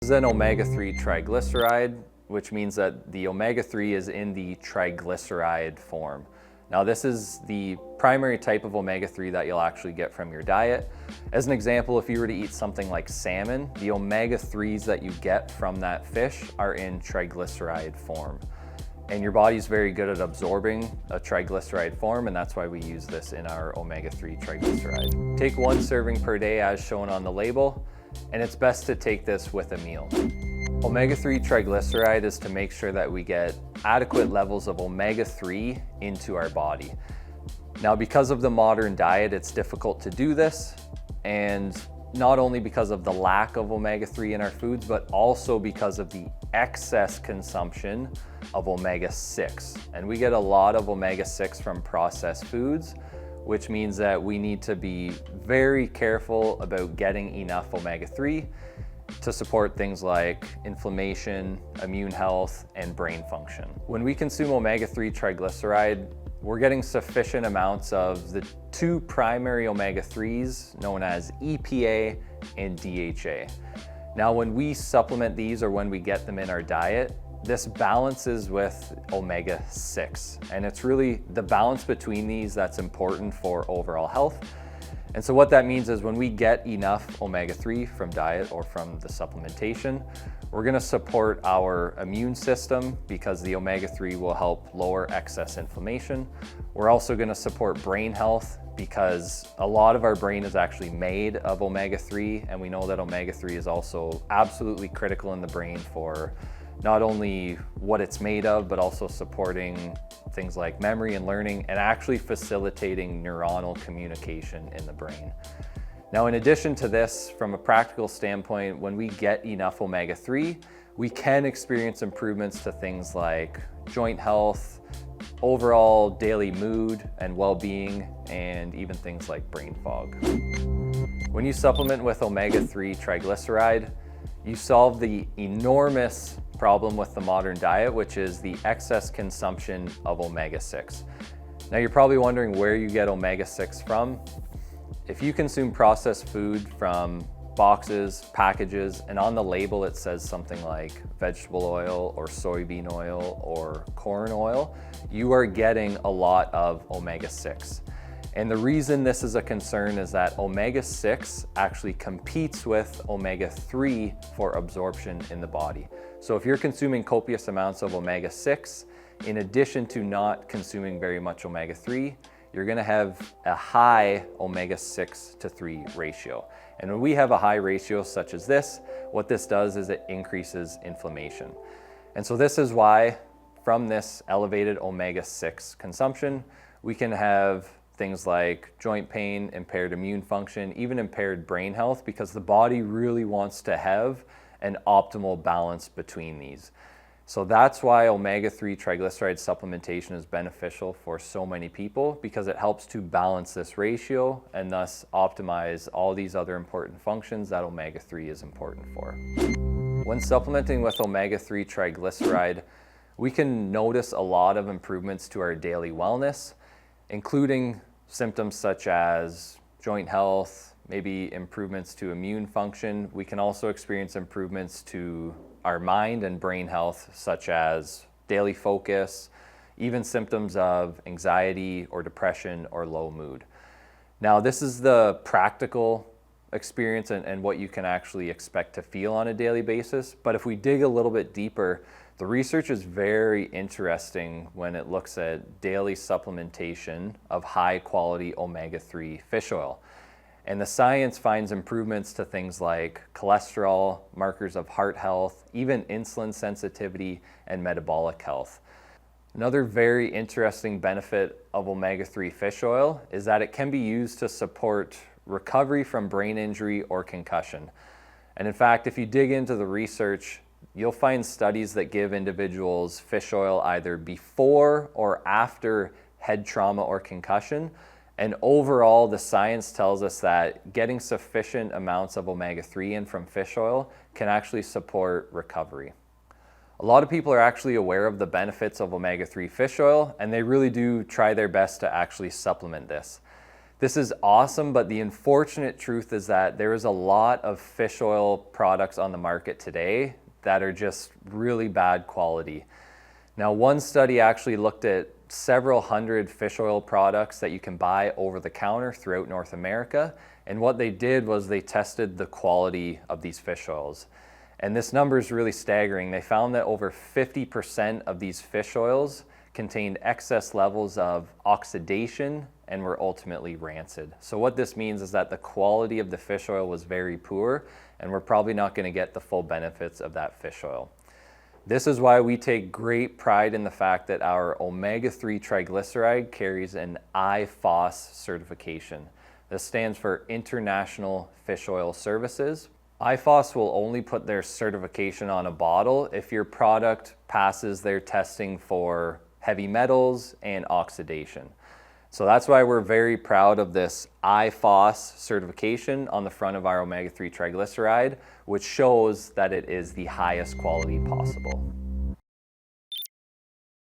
This is an omega-3 triglyceride, which means that the omega-3 is in the triglyceride form. Now this is the primary type of omega-3 that you'll actually get from your diet. As an example, if you were to eat something like salmon, the omega-3s that you get from that fish are in triglyceride form. And your body's very good at absorbing a triglyceride form, and that's why we use this in our omega-3 triglyceride. Take 1 serving per day as shown on the label, and it's best to take this with a meal. Omega-3 triglyceride is to make sure that we get adequate levels of omega-3 into our body. Now, because of the modern diet, it's difficult to do this, and not only because of the lack of omega-3 in our foods, but also because of the excess consumption of omega-6. And we get a lot of omega-6 from processed foods, which means that we need to be very careful about getting enough omega-3 to support things like inflammation, immune health, and brain function. When we consume omega-3 triglyceride, we're getting sufficient amounts of the 2 primary omega-3s known as EPA and DHA. Now, when we supplement these or when we get them in our diet, this balances with omega-6, and it's really the balance between these that's important for overall health. And so what that means is when we get enough omega-3 from diet or from the supplementation, we're gonna support our immune system because the omega-3 will help lower excess inflammation. We're also gonna support brain health because a lot of our brain is actually made of omega-3, and we know that omega-3 is also absolutely critical in the brain for not only what it's made of, but also supporting things like memory and learning and actually facilitating neuronal communication in the brain. Now, in addition to this, from a practical standpoint, when we get enough omega-3, we can experience improvements to things like joint health, overall daily mood and well-being, and even things like brain fog. When you supplement with omega-3 triglyceride, you solve the enormous problem with the modern diet, which is the excess consumption of omega-6. Now, you're probably wondering where you get omega-6 from. If you consume processed food from boxes, packages, and on the label it says something like vegetable oil or soybean oil or corn oil, you are getting a lot of omega-6. And the reason this is a concern is that omega-6 actually competes with omega-3 for absorption in the body. So if you're consuming copious amounts of omega-6, in addition to not consuming very much omega-3, you're gonna have a high omega-6 to 3 ratio. And when we have a high ratio such as this, what this does is it increases inflammation. And so this is why from this elevated omega-6 consumption, we can have things like joint pain, impaired immune function, even impaired brain health, because the body really wants to have an optimal balance between these. So that's why omega-3 triglyceride supplementation is beneficial for so many people, because it helps to balance this ratio and thus optimize all these other important functions that omega-3 is important for. When supplementing with omega-3 triglyceride, we can notice a lot of improvements to our daily wellness, including symptoms such as joint health, maybe improvements to immune function. We can also experience improvements to our mind and brain health, such as daily focus, even symptoms of anxiety or depression or low mood. Now, this is the practical experience and what you can actually expect to feel on a daily basis. But if we dig a little bit deeper, the research is very interesting when it looks at daily supplementation of high quality omega-3 fish oil. And the science finds improvements to things like cholesterol, markers of heart health, even insulin sensitivity and metabolic health. Another very interesting benefit of omega-3 fish oil is that it can be used to support recovery from brain injury or concussion. And in fact, if you dig into the research, you'll find studies that give individuals fish oil either before or after head trauma or concussion. And overall, the science tells us that getting sufficient amounts of omega-3 in from fish oil can actually support recovery. A lot of people are actually aware of the benefits of omega-3 fish oil, and they really do try their best to actually supplement this. This is awesome, but the unfortunate truth is that there is a lot of fish oil products on the market today that are just really bad quality. Now, one study actually looked at several hundred fish oil products that you can buy over the counter throughout North America. And what they did was they tested the quality of these fish oils. And this number is really staggering. They found that over 50% of these fish oils contained excess levels of oxidation and were ultimately rancid. So what this means is that the quality of the fish oil was very poor, and we're probably not going to get the full benefits of that fish oil. This is why we take great pride in the fact that our omega-3 triglyceride carries an IFOS certification. This stands for International Fish Oil Services. IFOS will only put their certification on a bottle if your product passes their testing for heavy metals and oxidation. So that's why we're very proud of this IFOS certification on the front of our omega-3 triglyceride, which shows that it is the highest quality possible.